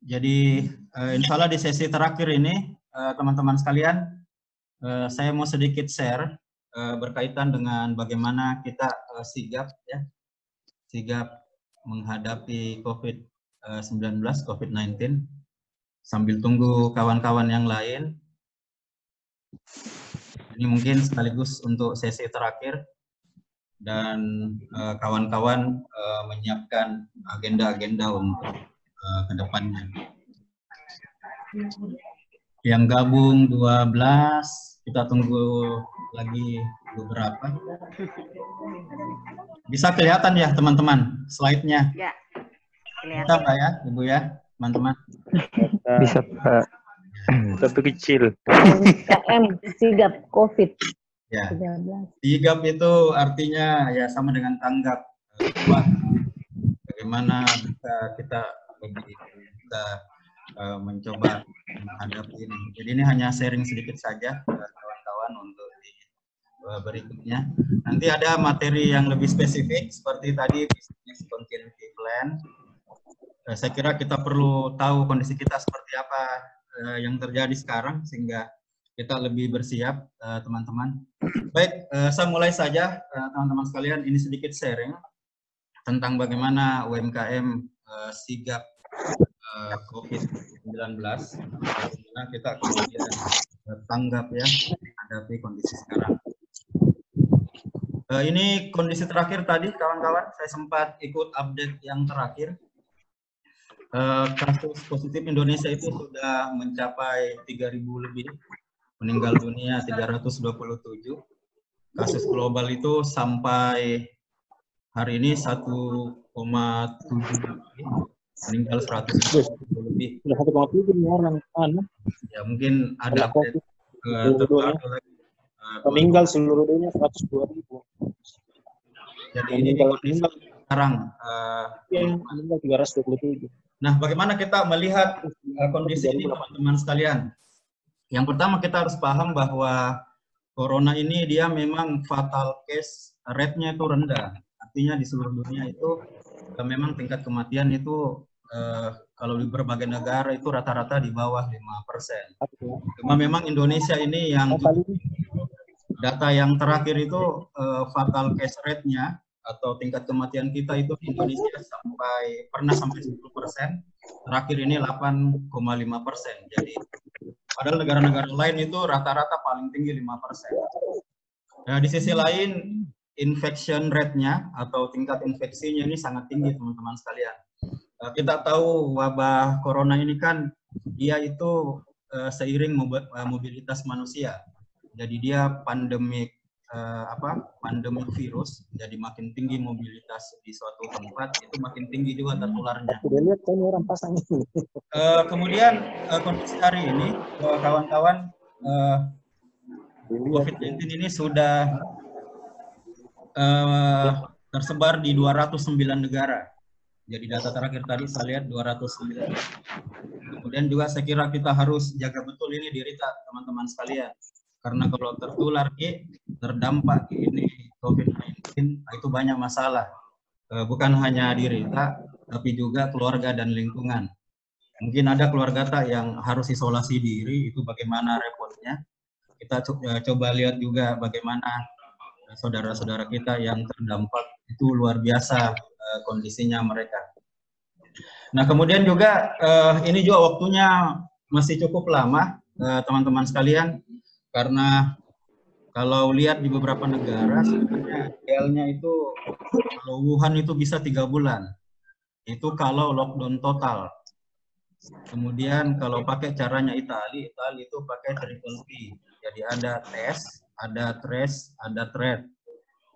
Jadi insya Allah di sesi terakhir ini teman-teman sekalian, saya mau sedikit share berkaitan dengan bagaimana kita sigap menghadapi COVID-19 sambil tunggu kawan-kawan yang lain. Ini mungkin sekaligus untuk sesi terakhir dan kawan-kawan menyiapkan agenda-agenda untuk kedepannya. Yang gabung 12, kita tunggu lagi beberapa. Bisa kelihatan ya teman-teman slide-nya? Ya, kelihatan. Bisa Pak ya, Ibu ya, teman-teman? Bisa Pak, tapi kecil. KM, sigap COVID. Ya, 13. sigap itu artinya ya sama dengan tanggap. Bagaimana kita mencoba menghadapi ini. Jadi ini hanya sharing sedikit saja kawan-kawan untuk di berikutnya. Nanti ada materi yang lebih spesifik seperti tadi business continuity plan. Saya kira kita perlu tahu kondisi kita seperti apa yang terjadi sekarang sehingga kita lebih bersiap, teman-teman. Baik, saya mulai saja teman-teman sekalian. Ini sedikit sharing tentang bagaimana UMKM sigap COVID-19, bagaimana kita kemudian tanggap ya menghadapi kondisi sekarang. Ini kondisi terakhir tadi kawan-kawan, saya sempat ikut update yang terakhir. Kasus positif Indonesia itu sudah mencapai 3.000 lebih, meninggal dunia 327. Kasus global itu sampai hari ini 1,7 meninggal 100 lebih. Sudah 1,7 orang kan? Ya mungkin ada update terbaru lagi. Meninggal seluruh dunia 102.000. Jadi ini meninggal sekarang. Meninggal 327. Nah, bagaimana kita melihat kondisi ini teman-teman sekalian? Yang pertama kita harus paham bahwa corona ini dia memang fatal case rate-nya itu rendah. Artinya di seluruh dunia itu memang tingkat kematian itu kalau di berbagai negara itu rata-rata di bawah 5%. Cuma memang Indonesia ini yang data yang terakhir itu fatal case rate-nya atau tingkat kematian kita itu di Indonesia pernah sampai 10%, terakhir ini 8,5%. Jadi padahal negara-negara lain itu rata-rata paling tinggi 5%. Nah, di sisi lain infection rate-nya atau tingkat infeksinya ini sangat tinggi teman-teman sekalian. Kita tahu wabah corona ini kan dia itu seiring mobilitas manusia. Jadi dia pandemik virus, jadi makin tinggi mobilitas di suatu tempat itu makin tinggi juga tertularnya. Kemudian kondisi hari ini kawan-kawan COVID-19 ini sudah tersebar di 209 negara. Jadi data terakhir tadi saya lihat 209. Kemudian juga saya kira kita harus jaga betul ini diri teman-teman sekalian. Karena kalau tertular terdampak ini COVID-19 itu banyak masalah. Bukan hanya diri kita, tapi juga keluarga dan lingkungan. Mungkin ada keluarga yang harus isolasi diri, itu bagaimana repotnya. Kita coba lihat juga bagaimana saudara-saudara kita yang terdampak, itu luar biasa kondisinya mereka. Nah, kemudian juga ini juga waktunya masih cukup lama, teman-teman sekalian, karena kalau lihat di beberapa negara sebenarnya idealnya itu kalau Wuhan itu bisa 3 bulan. Itu kalau lockdown total. Kemudian kalau pakai caranya Italia itu pakai triple T. Jadi ada tes, ada trace, ada treat.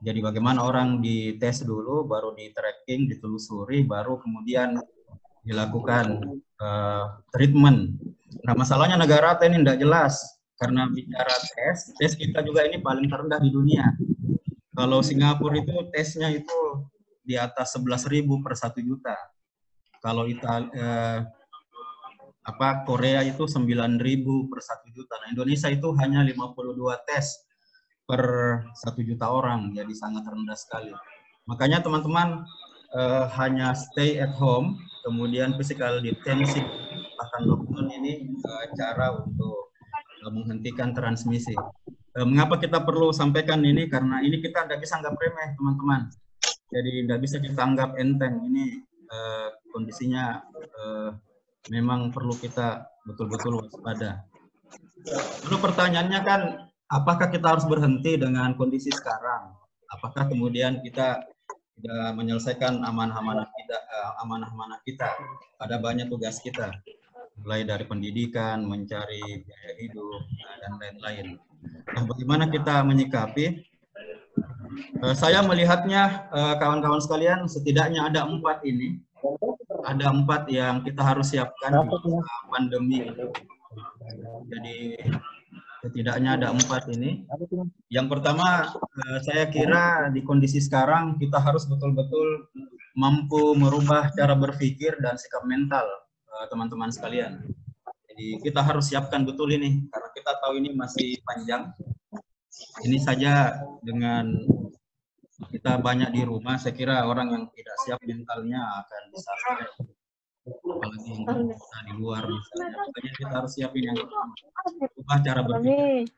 Jadi bagaimana orang dites dulu, baru di tracking, ditelusuri, baru kemudian dilakukan treatment. Nah, masalahnya negara ini tidak jelas. Karena bicara tes kita juga ini paling terendah di dunia. Kalau Singapura itu tesnya itu di atas 11.000 per 1 juta. Kalau Korea itu 9.000 per 1 juta. Nah, Indonesia itu hanya 52 tes per 1 juta orang, jadi sangat rendah sekali. Makanya teman-teman hanya stay at home, kemudian physical distancing menerapkan lockdown ini cara untuk menghentikan transmisi. Mengapa kita perlu sampaikan ini? Karena ini kita tidak bisa anggap remeh, teman-teman. Jadi tidak bisa kita anggap enteng. Ini kondisinya memang perlu kita betul-betul waspada. Lalu pertanyaannya kan, apakah kita harus berhenti dengan kondisi sekarang? Apakah kemudian kita tidak menyelesaikan amanah-amanah kita? Ada banyak tugas kita, mulai dari pendidikan, mencari biaya hidup, dan lain-lain. Nah, bagaimana kita menyikapi? Saya melihatnya, kawan-kawan sekalian, setidaknya ada 4 ini. Ada 4 yang kita harus siapkan di pandemi ini. Jadi setidaknya ada 4 ini. Yang pertama, saya kira di kondisi sekarang kita harus betul-betul mampu merubah cara berpikir dan sikap mental teman-teman sekalian. Jadi kita harus siapkan betul ini, karena kita tahu ini masih panjang. Ini saja dengan kita banyak di rumah, saya kira orang yang tidak siap mentalnya akan bisa stres. Apalagi kita di luar misalnya. Makanya kita harus siapin yang ubah cara berpikir.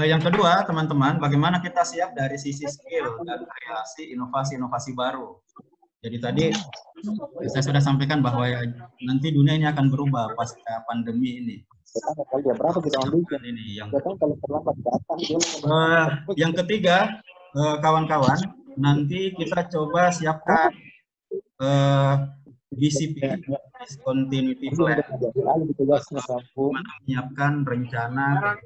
Yang kedua, teman-teman, bagaimana kita siap dari sisi skill dan kreasi inovasi-inovasi baru. Jadi tadi saya sudah sampaikan bahwa ya, nanti dunia ini akan berubah pasca pandemi ini. Yang ketiga, kawan-kawan, nanti kita coba siapkan BCP, Discontinuity Plan, menyiapkan rencana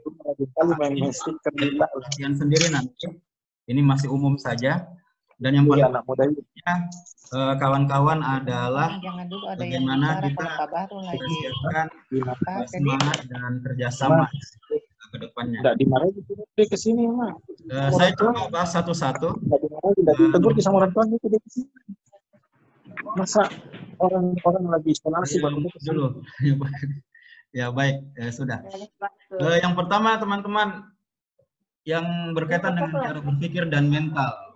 latihan sendiri nanti. Ini masih umum saja. Dan yang paling pentingnya, kawan-kawan, adalah bagaimana kita mempersiapkan semangat dan kerjasama ke depannya. Ke sini, Mak. Saya coba bahas satu-satu. Ditegur sama orang tua itu di sini. Masa orang lagi isolasi baru dulu. Ya baik, sudah. Yang pertama, teman-teman, yang berkaitan dengan cara berpikir dan mental.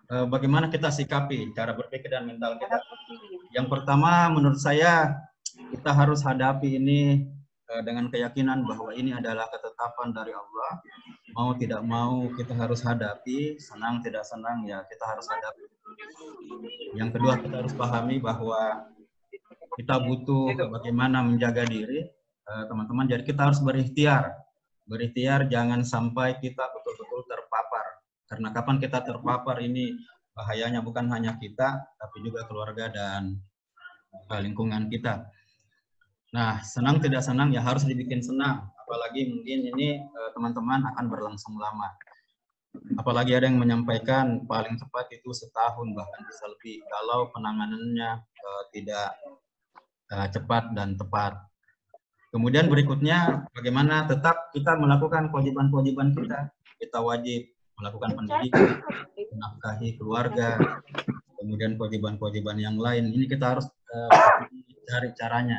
Bagaimana kita sikapi cara berpikir dan mental kita. Yang pertama, menurut saya, kita harus hadapi ini dengan keyakinan bahwa ini adalah ketetapan dari Allah. Mau tidak mau kita harus hadapi, senang tidak senang ya kita harus hadapi. Yang kedua, kita harus pahami bahwa kita butuh bagaimana menjaga diri, teman-teman. Jadi kita harus berikhtiar. Berikhtiar jangan sampai kita betul-betul terpapar. Karena kapan kita terpapar ini bahayanya bukan hanya kita, tapi juga keluarga dan lingkungan kita. Nah, senang tidak senang ya harus dibikin senang. Apalagi mungkin ini teman-teman akan berlangsung lama. Apalagi ada yang menyampaikan paling cepat itu setahun, bahkan bisa lebih kalau penanganannya tidak cepat dan tepat. Kemudian berikutnya, bagaimana tetap kita melakukan kewajiban-kewajiban kita. Kita wajib melakukan pendidikan, menafkahi keluarga, kemudian kewajiban-kewajiban yang lain. Ini kita harus cari caranya.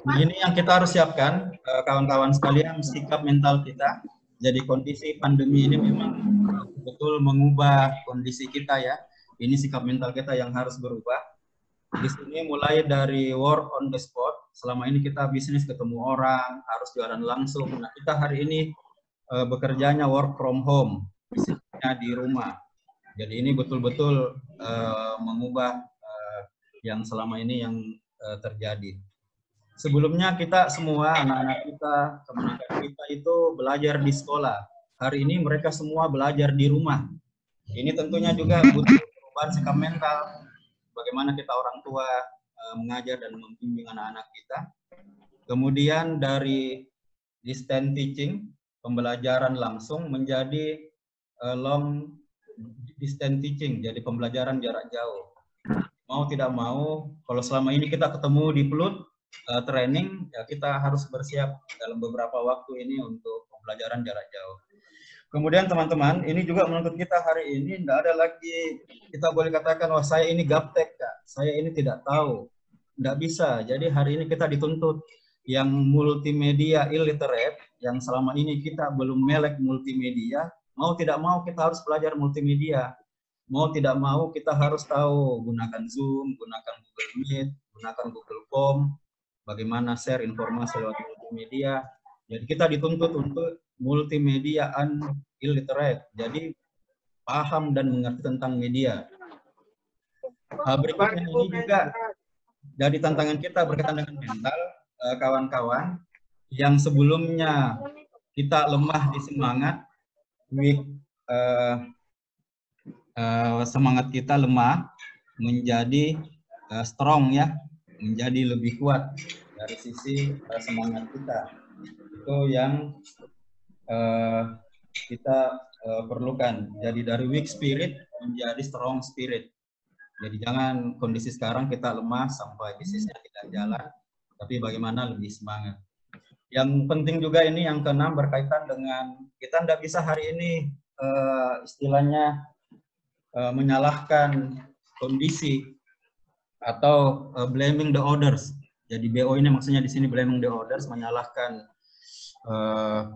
Nah, ini yang kita harus siapkan, kawan-kawan sekalian, sikap mental kita. Jadi kondisi pandemi ini memang betul mengubah kondisi kita ya. Ini sikap mental kita yang harus berubah. Di sini mulai dari work on the spot. Selama ini kita bisnis ketemu orang, harus jualan langsung. Nah, kita hari ini bekerjanya work from home, bisnisnya di rumah. Jadi ini betul-betul mengubah yang selama ini yang terjadi. Sebelumnya kita semua, anak-anak kita, keponakan kita itu belajar di sekolah. Hari ini mereka semua belajar di rumah. Ini tentunya juga butuh perubahan sikap mental. Bagaimana kita orang tua mengajar dan membimbing anak-anak kita. Kemudian dari distance teaching, pembelajaran langsung menjadi long distance teaching, jadi pembelajaran jarak jauh. Mau tidak mau, kalau selama ini kita ketemu di Pelut, training, ya kita harus bersiap dalam beberapa waktu ini untuk pembelajaran jarak jauh. Kemudian teman-teman, ini juga menuntut kita hari ini, tidak ada lagi, kita boleh katakan, wah saya ini gaptek, Kak. Saya ini tidak tahu. Tidak bisa, jadi hari ini kita dituntut yang multimedia illiterate, yang selama ini kita belum melek multimedia, mau tidak mau kita harus belajar multimedia. mau tidak mau kita harus tahu gunakan Zoom, gunakan Google Meet, gunakan Google Form, bagaimana share informasi lewat multimedia. Jadi kita dituntut untuk multimedia illiterate. Jadi paham dan mengerti tentang media. Berikutnya ini juga dari tantangan kita berkaitan dengan mental, kawan-kawan, yang sebelumnya kita lemah di semangat, semangat kita lemah menjadi strong ya, menjadi lebih kuat dari sisi semangat kita. Itu yang kita perlukan. Jadi dari weak spirit menjadi strong spirit. Jadi jangan kondisi sekarang kita lemah sampai bisnisnya tidak jalan, tapi bagaimana lebih semangat. Yang penting juga ini yang keenam berkaitan dengan kita tidak bisa hari ini istilahnya menyalahkan kondisi atau blaming the others. Jadi BO ini maksudnya di sini blaming the others, menyalahkan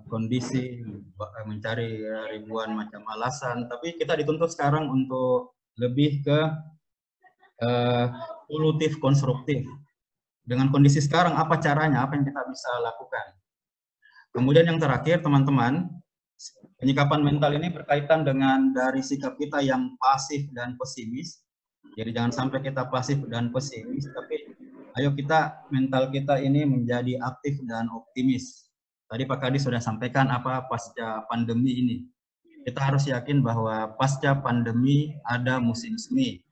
kondisi, mencari ribuan macam alasan. Tapi kita dituntut sekarang untuk lebih ke solutif konstruktif. Dengan kondisi sekarang apa caranya, apa yang kita bisa lakukan. Kemudian yang terakhir teman-teman, penyikapan mental ini berkaitan dengan dari sikap kita yang pasif dan pesimis. Jadi jangan sampai kita pasif dan pesimis, tapi ayo kita, mental kita ini menjadi aktif dan optimis. Tadi Pak Kadi sudah sampaikan apa pasca pandemi ini. Kita harus yakin bahwa pasca pandemi ada musim semi.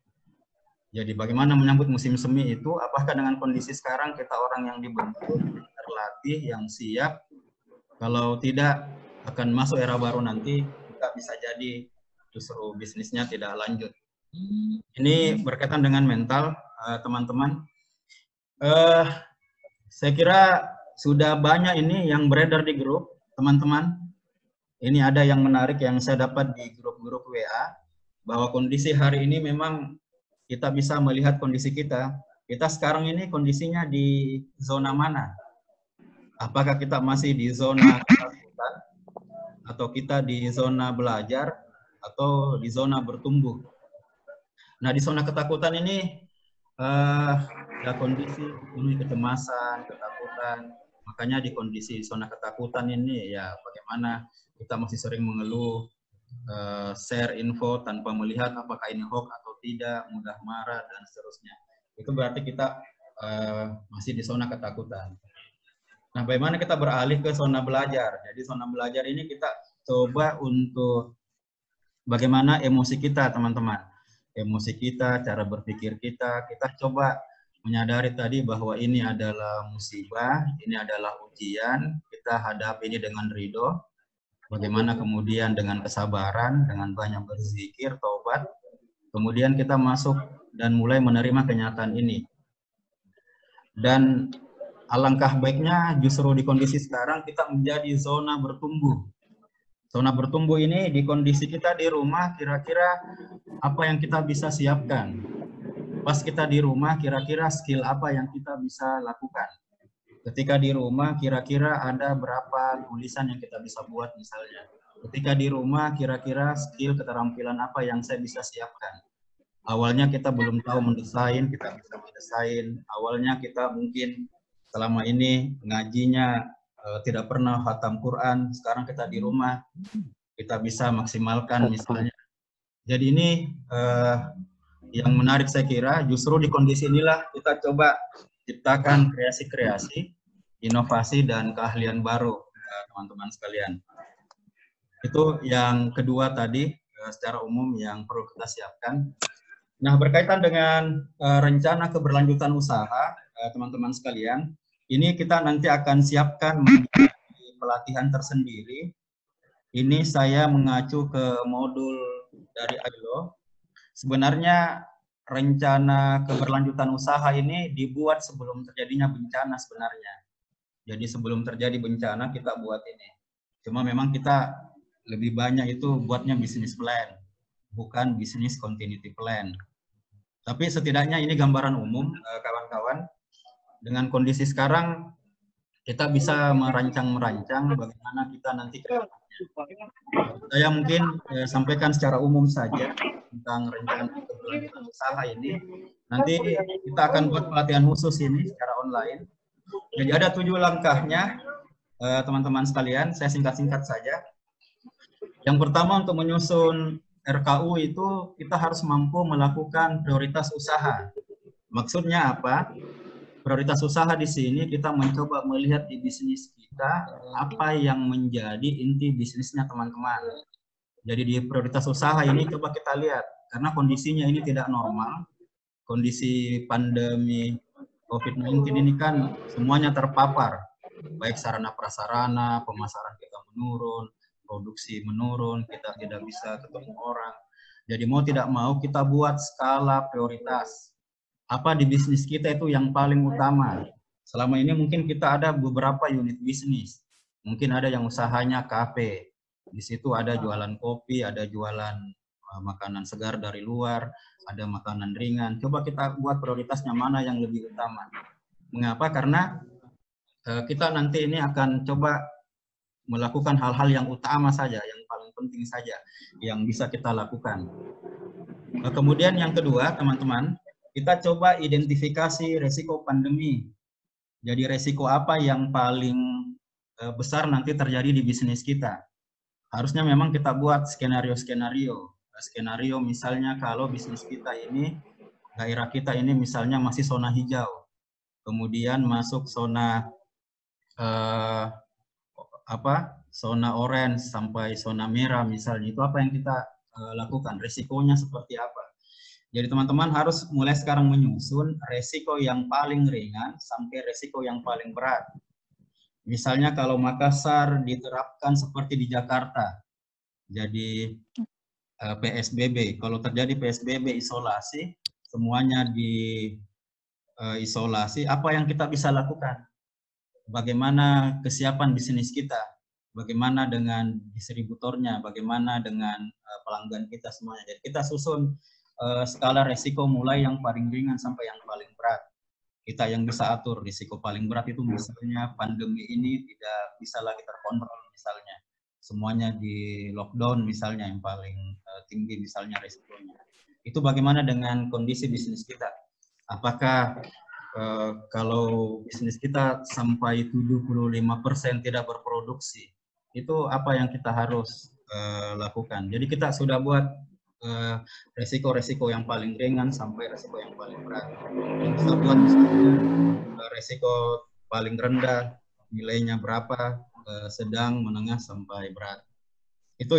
Jadi bagaimana menyambut musim semi itu, apakah dengan kondisi sekarang kita orang yang dibentuk, terlatih, yang siap. Kalau tidak, akan masuk era baru nanti, kita bisa jadi justru bisnisnya tidak lanjut. Ini berkaitan dengan mental, teman-teman. Saya kira sudah banyak ini yang beredar di grup, teman-teman. Ini ada yang menarik yang saya dapat di grup-grup WA, bahwa kondisi hari ini memang kita bisa melihat kondisi kita. Kita sekarang ini kondisinya di zona mana? Apakah kita masih di zona ketakutan, atau kita di zona belajar, atau di zona bertumbuh? Nah, di zona ketakutan ini ada kondisi penuh kecemasan, ketakutan. Makanya di kondisi zona ketakutan ini ya bagaimana kita masih sering mengeluh, share info tanpa melihat apakah ini hoax atau tidak, mudah marah dan seterusnya. Itu berarti kita masih di zona ketakutan. Nah, bagaimana kita beralih ke zona belajar? Jadi zona belajar ini kita coba untuk bagaimana emosi kita, teman-teman. Emosi kita, cara berpikir kita coba menyadari tadi bahwa ini adalah musibah, ini adalah ujian, kita hadapi ini dengan ridho. Bagaimana kemudian dengan kesabaran, dengan banyak berzikir, taubat, kemudian kita masuk dan mulai menerima kenyataan ini. Dan alangkah baiknya justru di kondisi sekarang kita menjadi zona bertumbuh. Zona bertumbuh ini di kondisi kita di rumah, kira-kira apa yang kita bisa siapkan. Pas kita di rumah, kira-kira skill apa yang kita bisa lakukan. Ketika di rumah, kira-kira ada berapa tulisan yang kita bisa buat misalnya. Ketika di rumah, kira-kira skill keterampilan apa yang saya bisa siapkan. Awalnya kita belum tahu mendesain, kita bisa mendesain. Awalnya kita mungkin selama ini ngajinya tidak pernah khatam Quran. Sekarang kita di rumah, kita bisa maksimalkan misalnya. Jadi ini yang menarik saya kira, justru di kondisi inilah kita coba ciptakan kreasi-kreasi, inovasi, dan keahlian baru, teman-teman sekalian. Itu yang kedua tadi, secara umum yang perlu kita siapkan. Nah, berkaitan dengan rencana keberlanjutan usaha, teman-teman sekalian, ini kita nanti akan siapkan pelatihan tersendiri. Ini saya mengacu ke modul dari ILO. Sebenarnya rencana keberlanjutan usaha ini dibuat sebelum terjadinya bencana sebenarnya. Jadi sebelum terjadi bencana kita buat ini. Cuma memang kita lebih banyak itu buatnya business plan, bukan business continuity plan. Tapi setidaknya ini gambaran umum, kawan-kawan. Dengan kondisi sekarang, kita bisa merancang-merancang bagaimana kita nanti ke depannya. Saya mungkin sampaikan secara umum saja tentang rencana keberlanjutan usaha ini. Nanti kita akan buat pelatihan khusus ini secara online. Jadi ada 7 langkahnya, teman-teman sekalian. Saya singkat-singkat saja. Yang pertama, untuk menyusun RKU itu kita harus mampu melakukan prioritas usaha. Maksudnya apa? Prioritas usaha di sini kita mencoba melihat di bisnis kita apa yang menjadi inti bisnisnya teman-teman. Jadi di prioritas usaha ini coba kita lihat, karena kondisinya ini tidak normal, kondisi pandemi COVID-19 ini kan semuanya terpapar, baik sarana prasarana, pemasaran kita menurun, produksi menurun, kita tidak bisa ketemu orang. Jadi mau tidak mau kita buat skala prioritas. Apa di bisnis kita itu yang paling utama? Selama ini mungkin kita ada beberapa unit bisnis. Mungkin ada yang usahanya kafe. Di situ ada jualan kopi, ada jualan makanan segar dari luar, ada makanan ringan. Coba kita buat prioritasnya mana yang lebih utama. Mengapa? Karena kita nanti ini akan coba melakukan hal-hal yang utama saja, yang paling penting saja, yang bisa kita lakukan. Kemudian yang kedua, teman-teman, kita coba identifikasi resiko pandemi. Jadi resiko apa yang paling besar nanti terjadi di bisnis kita. Harusnya memang kita buat skenario-skenario. Skenario misalnya kalau bisnis kita ini, daerah kita ini misalnya masih zona hijau. Kemudian masuk zona zona orange sampai zona merah misalnya. Itu apa yang kita lakukan? Resikonya seperti apa? Jadi teman-teman harus mulai sekarang menyusun resiko yang paling ringan sampai resiko yang paling berat. Misalnya kalau Makassar diterapkan seperti di Jakarta, jadi PSBB. Kalau terjadi PSBB isolasi, semuanya di isolasi, apa yang kita bisa lakukan? Bagaimana kesiapan bisnis kita? Bagaimana dengan distributornya? Bagaimana dengan pelanggan kita semuanya? Jadi kita susun skala resiko mulai yang paling ringan sampai yang paling berat. Kita yang bisa atur risiko paling berat itu misalnya pandemi ini tidak bisa lagi terkontrol misalnya. Semuanya di lockdown misalnya yang paling tinggi misalnya risikonya. Itu bagaimana dengan kondisi bisnis kita? Apakah kalau bisnis kita sampai 75% tidak berproduksi, itu apa yang kita harus lakukan? Jadi kita sudah buat resiko-resiko yang paling ringan sampai resiko yang paling berat. Kita buat misalnya resiko paling rendah, nilainya berapa, sedang, menengah, sampai berat. Itu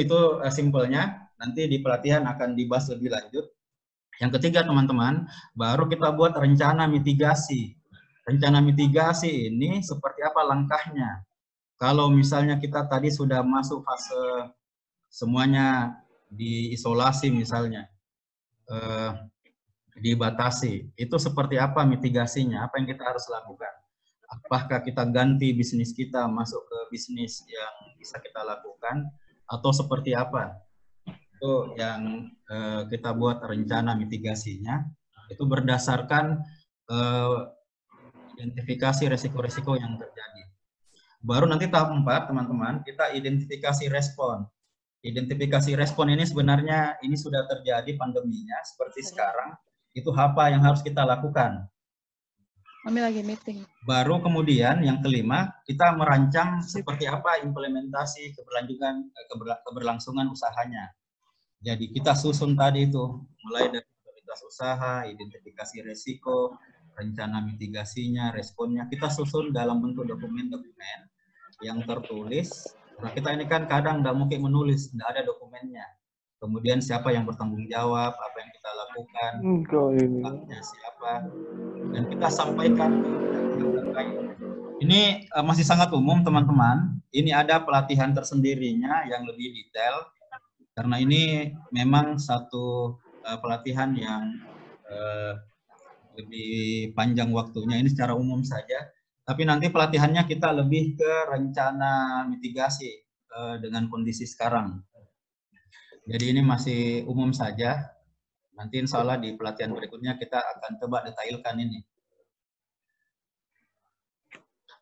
simpelnya, nanti di pelatihan akan dibahas lebih lanjut. Yang ketiga teman-teman, baru kita buat rencana mitigasi. Rencana mitigasi ini seperti apa langkahnya? Kalau misalnya kita tadi sudah masuk fase semuanya diisolasi misalnya, dibatasi, itu seperti apa mitigasinya, apa yang kita harus lakukan? Apakah kita ganti bisnis kita masuk ke bisnis yang bisa kita lakukan, atau seperti apa? Itu yang kita buat rencana mitigasinya, itu berdasarkan identifikasi resiko-resiko yang terjadi. Baru nanti tahap 4, teman-teman, kita identifikasi respon. Identifikasi respon ini sebenarnya ini sudah terjadi pandeminya seperti sekarang, itu apa yang harus kita lakukan. Kami lagi meeting. Baru kemudian yang kelima, kita merancang seperti apa implementasi keberlangsungan usahanya. Jadi kita susun tadi itu, mulai dari prioritas usaha, identifikasi resiko, rencana mitigasinya, responnya, kita susun dalam bentuk dokumen-dokumen yang tertulis. Nah, kita ini kan kadang tidak mungkin menulis, tidak ada dokumennya. Kemudian siapa yang bertanggung jawab, apa yang kita lakukan, siapa, dan kita sampaikan. Ini masih sangat umum teman-teman. Ini ada pelatihan tersendirinya yang lebih detail, karena ini memang satu pelatihan yang lebih panjang waktunya. Ini secara umum saja. Tapi nanti pelatihannya kita lebih ke rencana mitigasi dengan kondisi sekarang. Jadi ini masih umum saja. Nanti insya Allah di pelatihan berikutnya kita akan coba detailkan ini.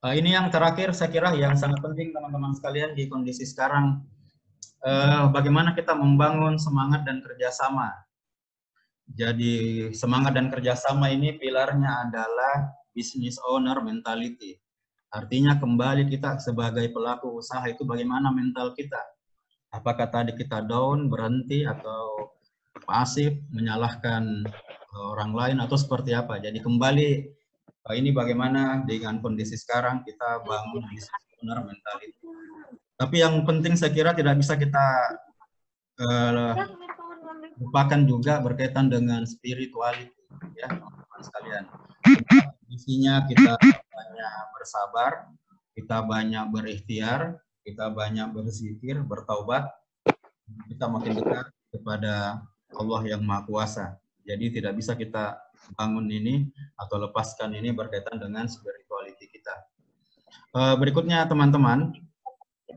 Ini yang terakhir saya kira yang sangat penting teman-teman sekalian di kondisi sekarang, bagaimana kita membangun semangat dan kerjasama. Jadi semangat dan kerjasama ini pilarnya adalah business owner mentality. Artinya kembali kita sebagai pelaku usaha itu bagaimana mental kita. Apakah tadi kita down, berhenti, atau pasif, menyalahkan orang lain, atau seperti apa. Jadi kembali, ini bagaimana dengan kondisi sekarang kita bangun business owner mentality. Tapi yang penting saya kira tidak bisa kita lupakan juga berkaitan dengan spirituality, ya teman-teman sekalian. Isinya kita banyak bersabar, kita banyak berikhtiar, kita banyak berzikir, bertaubat, kita makin dekat kepada Allah yang Maha Kuasa. Jadi tidak bisa kita bangun ini atau lepaskan ini berkaitan dengan spirituality kita. Berikutnya teman-teman,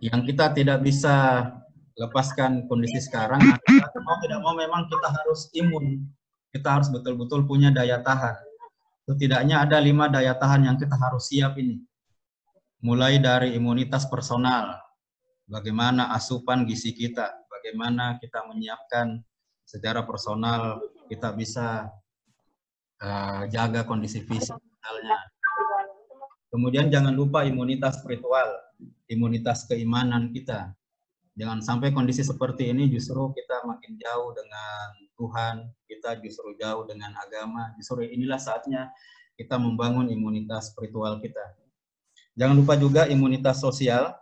yang kita tidak bisa lepaskan kondisi sekarang adalah mau tidak mau memang kita harus imun. Kita harus betul-betul punya daya tahan. Setidaknya ada 5 daya tahan yang kita harus siap ini. Mulai dari imunitas personal, bagaimana asupan gizi kita, bagaimana kita menyiapkan secara personal, kita bisa jaga kondisi fisik misalnya. Kemudian jangan lupa imunitas spiritual, imunitas keimanan kita. Jangan sampai kondisi seperti ini justru kita makin jauh dengan Tuhan, kita justru jauh dengan agama. Justru inilah saatnya kita membangun imunitas spiritual kita. Jangan lupa juga imunitas sosial.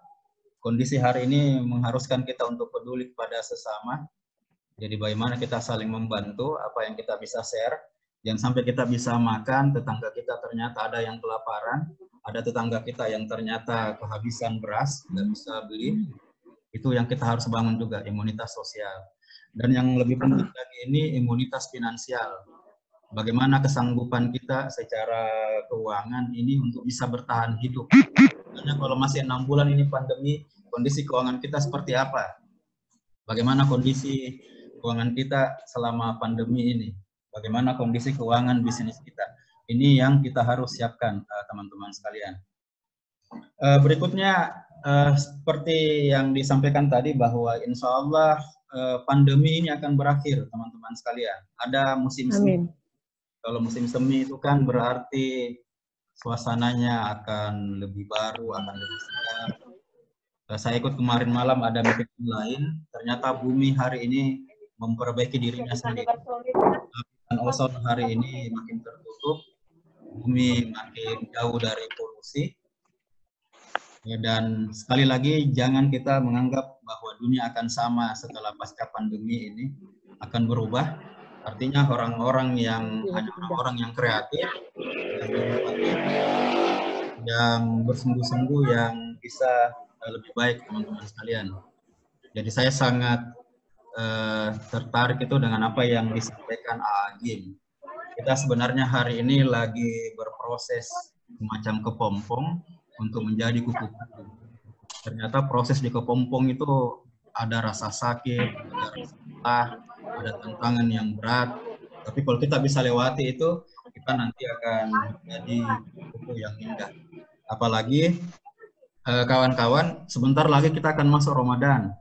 Kondisi hari ini mengharuskan kita untuk peduli kepada sesama. Jadi bagaimana kita saling membantu, apa yang kita bisa share. Jangan sampai kita bisa makan, tetangga kita ternyata ada yang kelaparan, ada tetangga kita yang ternyata kehabisan beras, nggak bisa beli. Itu yang kita harus bangun juga, imunitas sosial. Dan yang lebih penting lagi ini imunitas finansial. Bagaimana kesanggupan kita secara keuangan ini untuk bisa bertahan hidup. Karena kalau masih 6 bulan ini pandemi, kondisi keuangan kita seperti apa? Bagaimana kondisi keuangan kita selama pandemi ini? Bagaimana kondisi keuangan bisnis kita? Ini yang kita harus siapkan, teman-teman sekalian. Berikutnya, seperti yang disampaikan tadi bahwa insya Allah pandemi ini akan berakhir, teman-teman sekalian. Ada musim semi. Kalau musim semi itu kan berarti suasananya akan lebih baru, akan lebih segar. Saya ikut kemarin malam ada meeting lain, ternyata bumi hari ini memperbaiki dirinya sendiri. Dan ozon hari ini makin tertutup, bumi makin jauh dari polusi. Ya, dan sekali lagi jangan kita menganggap bahwa dunia akan sama setelah pasca pandemi ini, akan berubah. Artinya orang-orang yang hanya orang-orang yang kreatif, yang bersungguh-sungguh, yang bisa lebih baik, teman-teman sekalian. Jadi saya sangat tertarik itu dengan apa yang disampaikan Agim. Kita sebenarnya hari ini lagi berproses semacam kepompong untuk menjadi kupu-kupu. Ternyata proses di kepompong itu ada rasa sakit, ada rasa lelah, ada tantangan yang berat. Tapi kalau kita bisa lewati itu, kita nanti akan menjadi kupu yang indah. Apalagi kawan-kawan, sebentar lagi kita akan masuk Ramadan.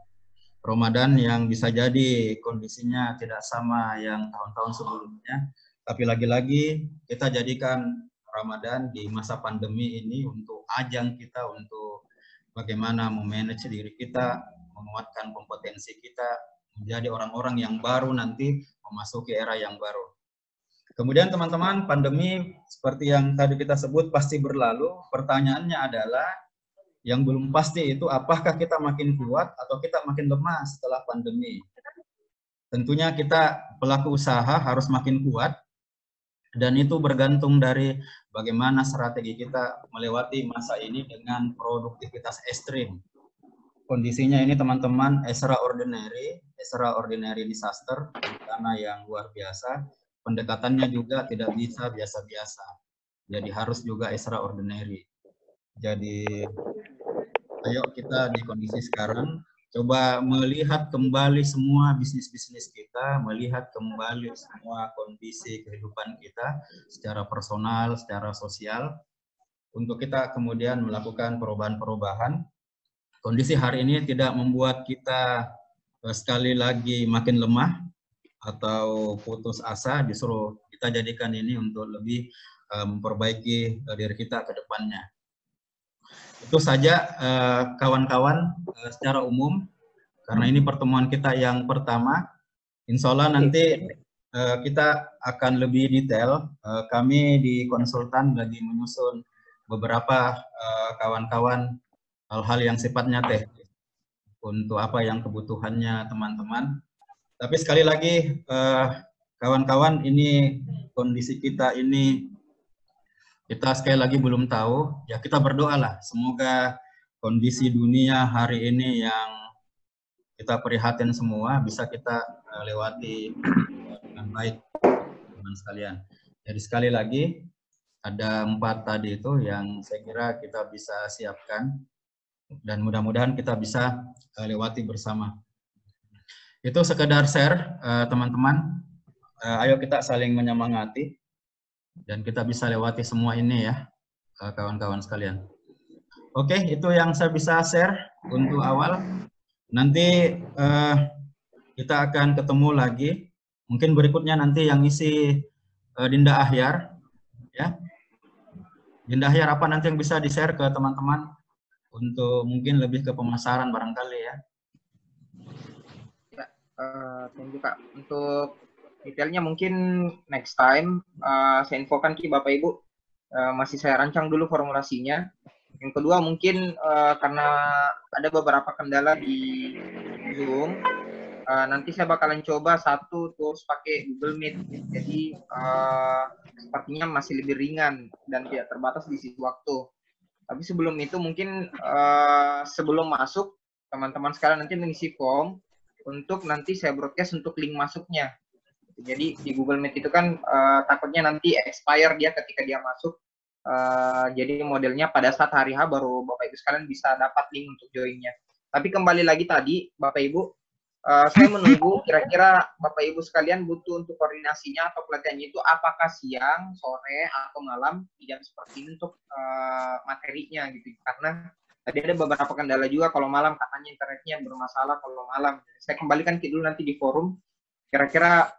Ramadan yang bisa jadi kondisinya tidak sama yang tahun-tahun sebelumnya. Tapi lagi-lagi kita jadikan Ramadan di masa pandemi ini untuk ajang kita untuk bagaimana memanage diri kita, menguatkan kompetensi kita, menjadi orang-orang yang baru nanti memasuki era yang baru. Kemudian teman-teman, pandemi seperti yang tadi kita sebut pasti berlalu. Pertanyaannya adalah yang belum pasti itu apakah kita makin kuat atau kita makin lemah setelah pandemi. Tentunya kita pelaku usaha harus makin kuat. Dan itu bergantung dari bagaimana strategi kita melewati masa ini dengan produktivitas ekstrim. Kondisinya ini teman-teman extraordinary disaster, bencana yang luar biasa. Pendekatannya juga tidak bisa biasa-biasa. Jadi harus juga extraordinary. Jadi ayo kita di kondisi sekarang coba melihat kembali semua bisnis-bisnis kita, melihat kembali semua kondisi kehidupan kita secara personal, secara sosial. untuk kita kemudian melakukan perubahan-perubahan. Kondisi hari ini tidak membuat kita sekali lagi makin lemah atau putus asa, justru kita jadikan ini untuk lebih memperbaiki diri kita ke depannya. Itu saja kawan-kawan secara umum, karena ini pertemuan kita yang pertama. Insya Allah nanti kita akan lebih detail. Kami di konsultan lagi menyusun beberapa kawan-kawan hal-hal yang sifatnya teknis untuk apa yang kebutuhannya teman-teman. Tapi sekali lagi kawan-kawan, ini kondisi kita ini kita sekali lagi belum tahu. Ya kita berdoalah semoga kondisi dunia hari ini yang kita prihatin semua bisa kita lewati dengan baik, teman sekalian. Jadi sekali lagi ada 4 tadi itu yang saya kira kita bisa siapkan dan mudah-mudahan kita bisa lewati bersama. Itu sekedar share teman-teman. Ayo kita saling menyemangati dan kita bisa lewati semua ini ya kawan-kawan sekalian. Oke, itu yang saya bisa share untuk awal. Nanti kita akan ketemu lagi. Mungkin berikutnya nanti yang isi Dinda Ahyar, ya. Dinda Ahyar apa nanti yang bisa di-share ke teman-teman untuk mungkin lebih ke pemasaran barangkali ya. Ya, thank you Kak. Untuk detailnya mungkin next time saya infokan ke Bapak Ibu. Masih saya rancang dulu formulasinya. Yang kedua mungkin karena ada beberapa kendala di Zoom, nanti saya bakalan coba satu tools pakai Google Meet. Jadi sepertinya masih lebih ringan dan tidak terbatas di sisi waktu. Tapi sebelum itu mungkin sebelum masuk, teman-teman sekalian nanti mengisi form untuk nanti saya broadcast untuk link masuknya. Jadi di Google Meet itu kan takutnya nanti expire dia ketika dia masuk. Jadi modelnya pada saat hari H baru Bapak Ibu sekalian bisa dapat link untuk joinnya. Tapi kembali lagi tadi Bapak Ibu, saya menunggu kira-kira Bapak Ibu sekalian butuh untuk koordinasinya atau pelatihannya itu apakah siang, sore, atau malam di jam seperti ini untuk materinya gitu. Karena tadi ada beberapa kendala juga kalau malam katanya internetnya bermasalah kalau malam. Saya kembalikan dulu nanti di forum kira-kira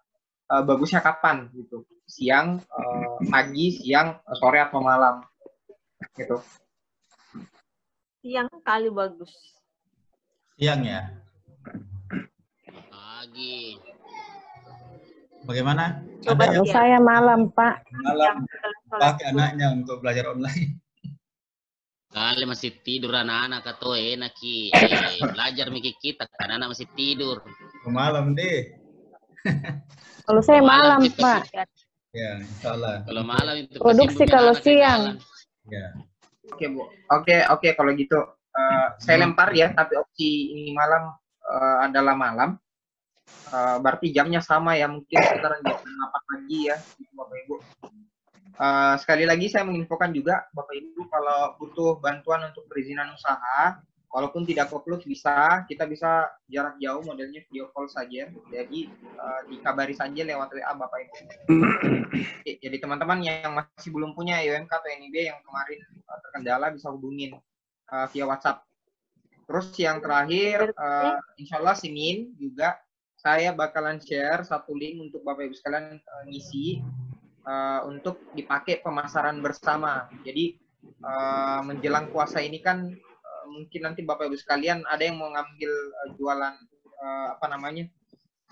bagusnya kapan gitu, siang, pagi, siang, sore atau malam gitu. Siang kali bagus. Siang ya. Pagi. Bagaimana? Coba Ada yang Saya malam, Pak. malam pakai anaknya untuk belajar online? Kali masih tidur anak-anak atau enak belajar mikir kita karena anak masih tidur. Malam deh. Kalau saya malam, kita Pak. Ya, insyaallah. Kalau malam itu Produksi kesibukan kalau anak ke siang. jalan. Ya. Oke Bu, oke kalau gitu saya lempar ya. Tapi opsi ini malam adalah malam. Berarti jamnya sama ya, mungkin sekitaran jam 8 pagi ya, Bapak Ibu. Sekali lagi saya menginfokan juga Bapak Ibu kalau butuh bantuan untuk perizinan usaha, walaupun tidak upload kita bisa jarak jauh modelnya video call saja. Jadi dikabari saja lewat WA Bapak Ibu. Jadi teman-teman yang masih belum punya IOMK atau NIB yang kemarin terkendala bisa hubungin via WhatsApp. Terus yang terakhir, insya Allah Senin juga saya bakalan share satu link untuk Bapak Ibu sekalian ngisi untuk dipakai pemasaran bersama. Jadi menjelang puasa ini kan mungkin nanti Bapak Ibu sekalian ada yang mau ngambil jualan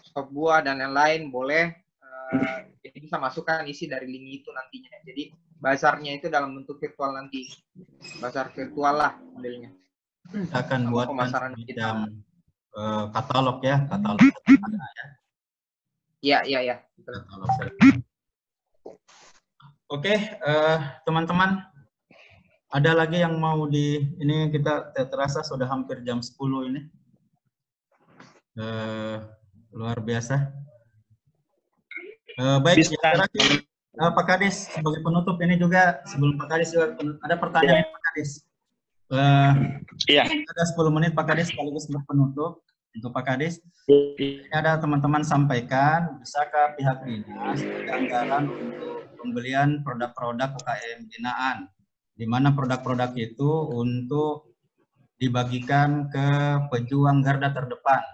stok buah dan lain-lain, boleh jadi bisa masukkan isi dari link itu nantinya. Jadi bazarnya itu dalam bentuk virtual nanti, bazar virtual lah modelnya. Akan buat pemasaran kita katalog ya, katalog. Iya. Katalog. Oke, teman-teman, ada lagi yang mau ini kita terasa sudah hampir jam 10 ini. Luar biasa. Baik, Pak Kadis sebagai penutup ini juga, sebelum Pak Kadis juga ada pertanyaan Pak Kadis. Iya. Ada 10 menit Pak Kadis sekaligus penutup untuk Pak Kadis. Ini ada teman-teman sampaikan, bisakah pihak dinas ada anggaran untuk pembelian produk-produk UKM binaan di mana produk-produk itu untuk dibagikan ke pejuang garda terdepan.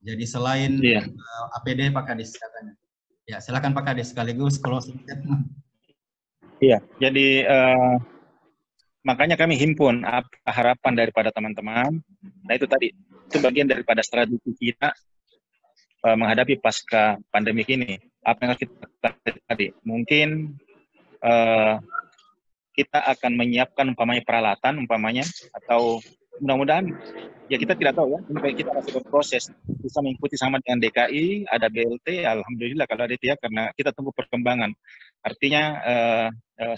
Jadi selain APD Pak Kadis katanya. Ya, silakan Pak Kadis sekaligus closing statement. Iya, jadi makanya kami himpun apa harapan daripada teman-teman. Nah itu tadi, itu bagian daripada strategi kita menghadapi pasca pandemik ini. Apa yang kita lakukan tadi? Mungkin kita akan menyiapkan umpamanya peralatan, atau mudah-mudahan, ya kita tidak tahu ya, ini kita masih berproses, bisa mengikuti sama dengan DKI, ada BLT, alhamdulillah kalau ada itu ya, karena kita tunggu perkembangan. Artinya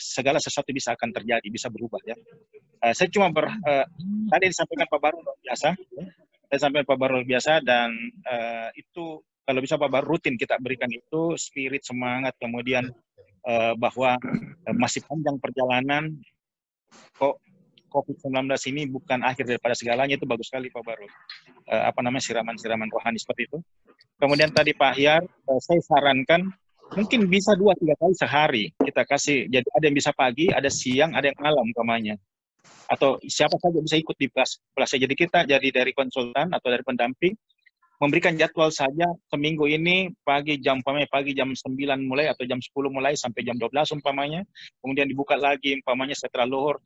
segala sesuatu bisa akan terjadi, bisa berubah ya. Saya cuma tadi disampaikan Pak Baru biasa, saya sampaikan Pak Baru biasa, dan itu kalau bisa Pak Baru rutin kita berikan itu spirit, semangat, kemudian bahwa masih panjang perjalanan, kok COVID-19 ini bukan akhir daripada segalanya, itu bagus sekali Pak Baru. Siraman-siraman rohani seperti itu. Kemudian tadi Pak Hyar, saya sarankan mungkin bisa 2-3 kali sehari kita kasih, jadi ada yang bisa pagi, ada siang, ada yang malam umpamanya. Atau siapa saja bisa ikut di kelasnya. Jadi kita jadi dari konsultan atau dari pendamping, memberikan jadwal saja seminggu ini pagi jam 9 mulai atau jam 10 mulai sampai jam 12 umpamanya. Kemudian dibuka lagi umpamanya setelah luhur,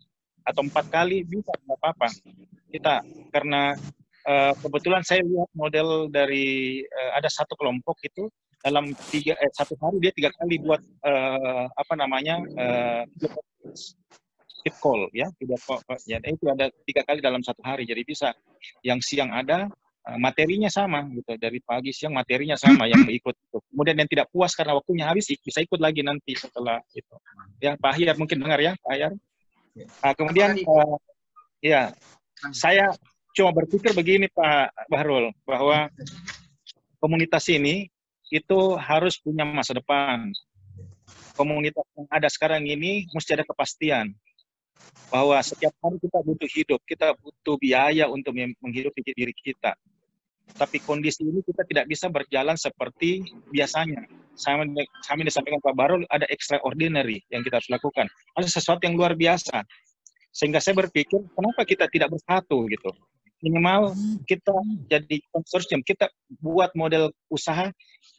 atau 4 kali bisa, tidak apa-apa. Kita karena kebetulan saya lihat model dari ada satu kelompok itu dalam 1 hari dia 3 kali buat fit call ya, jadi itu ada 3 kali dalam 1 hari, jadi bisa yang siang ada materinya sama gitu, dari pagi siang materinya sama yang ikut itu. Kemudian yang tidak puas karena waktunya habis bisa ikut lagi nanti setelah itu. Ya Pak Hyar mungkin dengar ya Pak Hyar. Kemudian saya cuma berpikir begini Pak Bahrul, bahwa komunitas ini itu harus punya masa depan. Komunitas yang ada sekarang ini mesti ada kepastian bahwa setiap hari kita butuh hidup, kita butuh biaya untuk menghidupi diri kita. Tapi kondisi ini kita tidak bisa berjalan seperti biasanya. Kami disampaikan Pak Bahrul, ada extraordinary yang kita harus lakukan. Ada sesuatu yang luar biasa. Sehingga saya berpikir, kenapa kita tidak bersatu gitu. Minimal kita jadi konsorsium, kita buat model usaha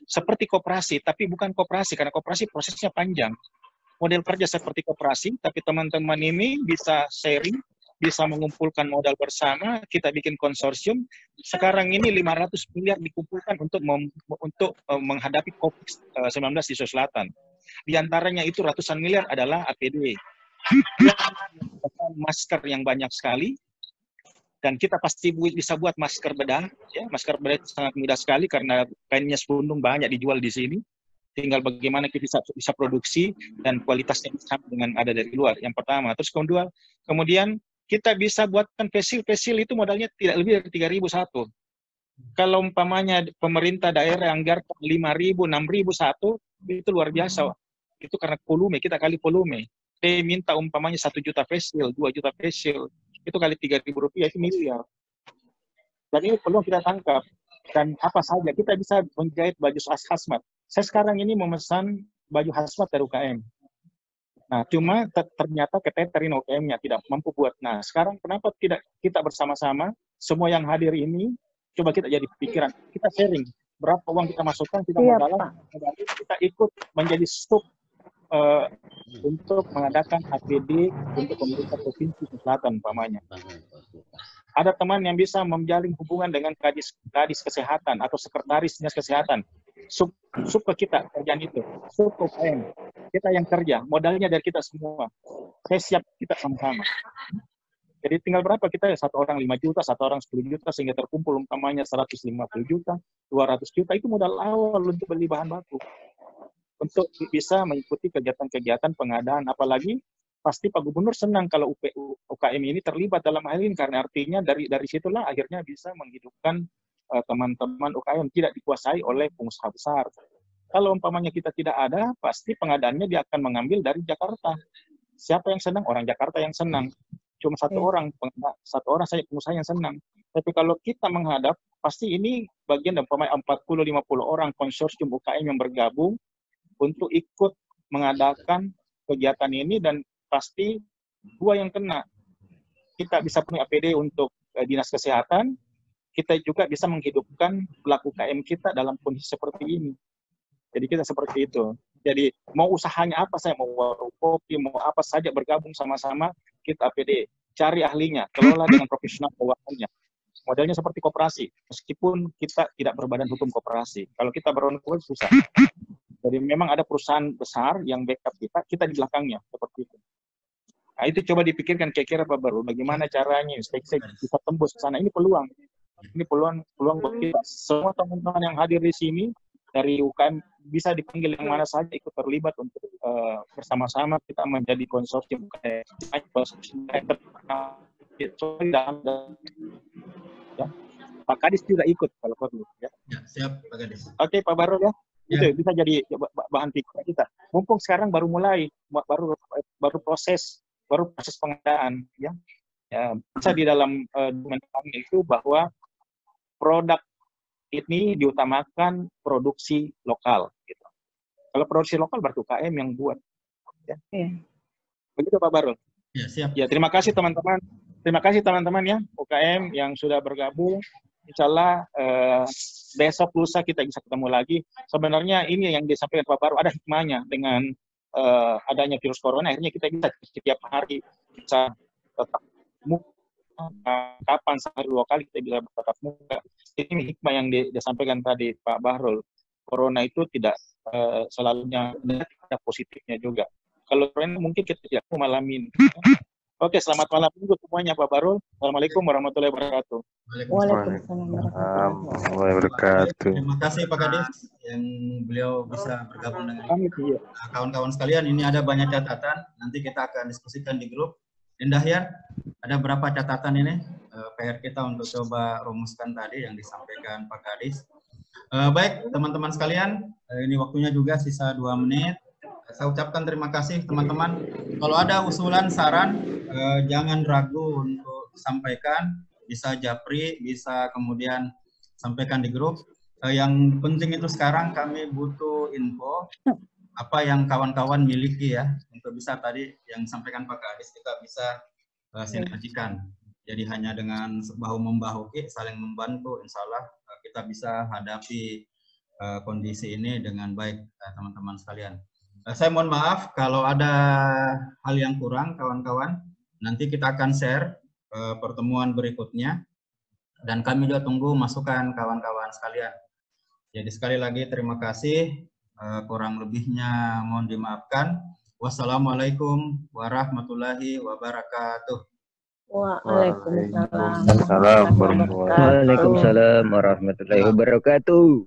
seperti koperasi, tapi bukan koperasi, karena koperasi prosesnya panjang. Model kerja seperti koperasi, tapi teman-teman ini bisa sharing, bisa mengumpulkan modal bersama, kita bikin konsorsium. Sekarang ini 500 miliar dikumpulkan untuk menghadapi COVID-19 di Sulawesi Selatan. Di antaranya itu ratusan miliar adalah APD. Masker yang banyak sekali, dan kita pasti bisa buat masker bedah. Ya, masker bedah itu sangat mudah sekali karena kainnya sepundung banyak dijual di sini. Tinggal bagaimana kita bisa produksi dan kualitasnya sama dengan ada dari luar. Yang pertama. Terus kemudian kita bisa buatkan fasil itu modalnya tidak lebih dari 3.000 satu. Kalau umpamanya pemerintah daerah anggarkan 5.000, 6.000 satu, itu luar biasa. Itu karena volume, kita kali volume. Dia minta umpamanya 1 juta fasil, 2 juta fasil, itu kali 3.000 rupiah, itu miliar. Dan ini perlu kita tangkap. Dan apa saja, kita bisa menjahit baju hazmat. Saya sekarang ini memesan baju hazmat dari UKM. Nah, cuma ternyata keteterin UKM-nya tidak mampu buat. Nah, sekarang kenapa tidak kita bersama-sama, semua yang hadir ini, coba kita jadi pikiran, kita sharing. Berapa uang kita masukkan, kita modalkan, kita ikut menjadi sub untuk mengadakan APD untuk pemerintah Provinsi Selatan umpamanya. Ada teman yang bisa menjalin hubungan dengan kadis kesehatan atau sekretaris dinas kesehatan. Sub ke kita kerjaan itu, sub ke UKM. Kita yang kerja, modalnya dari kita semua. Saya siap, kita sama-sama. Jadi tinggal berapa kita, satu orang 5 juta, satu orang 10 juta, sehingga terkumpul umpamanya 150 juta, 200 juta, itu modal awal untuk beli bahan baku. Untuk bisa mengikuti kegiatan-kegiatan pengadaan, apalagi pasti Pak Gubernur senang kalau UKM ini terlibat dalam hal ini, karena artinya dari situlah akhirnya bisa menghidupkan teman-teman UKM, tidak dikuasai oleh pengusaha besar. Kalau umpamanya kita tidak ada, pasti pengadaannya dia akan mengambil dari Jakarta. Siapa yang senang? Orang Jakarta yang senang. Cuma satu orang saja pengusaha yang senang. Tapi kalau kita menghadap, pasti ini bagian dari 40-50 orang konsorsium UKM yang bergabung untuk ikut mengadakan kegiatan ini, dan pasti 2 yang kena. Kita bisa punya APD untuk dinas kesehatan, kita juga bisa menghidupkan pelaku KM kita dalam kondisi seperti ini. Jadi kita seperti itu. Jadi mau usahanya apa saja, mau warung kopi, mau apa saja bergabung sama-sama, kita APD. Cari ahlinya, kelola dengan profesional keuangannya. Modelnya seperti koperasi, meskipun kita tidak berbadan hukum koperasi. Kalau kita berorganisasi susah. Jadi memang ada perusahaan besar yang backup kita di belakangnya, seperti itu. Nah, itu coba dipikirkan kira-kira Pak Baru, bagaimana caranya bisa tembus ke sana. Ini peluang buat kita. Semua teman-teman yang hadir di sini dari UKM bisa dipanggil yang mana saja ikut terlibat untuk bersama-sama kita menjadi konsorsium ya. Pak Kadis juga ikut kalau perlu ya. Ya, siap Pak Kadis. Oke Pak Baru ya. Itu bisa jadi bahan pikiran kita. Mumpung sekarang baru mulai, baru proses pengadaan ya. Ya, bisa di dalam dokumen kami itu bahwa produk ini diutamakan produksi lokal gitu. Kalau produksi lokal berarti UKM yang buat ya. Begitu Pak Barul. Ya, siap. Ya, terima kasih teman-teman. Terima kasih teman-teman ya UKM yang sudah bergabung. Insyaallah besok lusa kita bisa ketemu lagi. Sebenarnya ini yang disampaikan Pak Baru ada hikmahnya dengan adanya virus corona. Akhirnya kita bisa setiap hari bisa tetap muka. Kapan sehari 2 kali kita bisa bertatap muka. Ini hikmah yang disampaikan tadi Pak Bahrul. Corona itu tidak selalunya ada positifnya juga. Kalau corona mungkin kita tidak mengalami. Oke, selamat malam untuk semuanya Pak Bahrul. Assalamualaikum warahmatullahi wabarakatuh. Waalaikumsalam warahmatullahi wabarakatuh. Terima kasih Pak Kadis yang beliau bisa bergabung dengan kawan-kawan sekalian. Ini ada banyak catatan, nanti kita akan diskusikan di grup. Indah ya, ada berapa catatan ini PR kita untuk coba rumuskan tadi yang disampaikan Pak Kadis. Baik teman-teman sekalian, ini waktunya juga sisa 2 menit. Saya ucapkan terima kasih teman-teman. Kalau ada usulan, saran, jangan ragu untuk sampaikan. Bisa japri, bisa kemudian sampaikan di grup. Yang penting itu sekarang kami butuh info apa yang kawan-kawan miliki ya, untuk bisa tadi yang disampaikan Pak Kadis kita bisa sinergikan. Jadi hanya dengan bahu-membahu saling membantu, insya Allah kita bisa hadapi kondisi ini dengan baik teman-teman sekalian. Saya mohon maaf kalau ada hal yang kurang kawan-kawan. Nanti kita akan share pertemuan berikutnya. Dan kami juga tunggu masukan kawan-kawan sekalian. Jadi sekali lagi terima kasih. Kurang lebihnya mohon dimaafkan. Wassalamualaikum warahmatullahi wabarakatuh. Waalaikumsalam warahmatullahi wabarakatuh. Waalaikumsalam warahmatullahi wabarakatuh.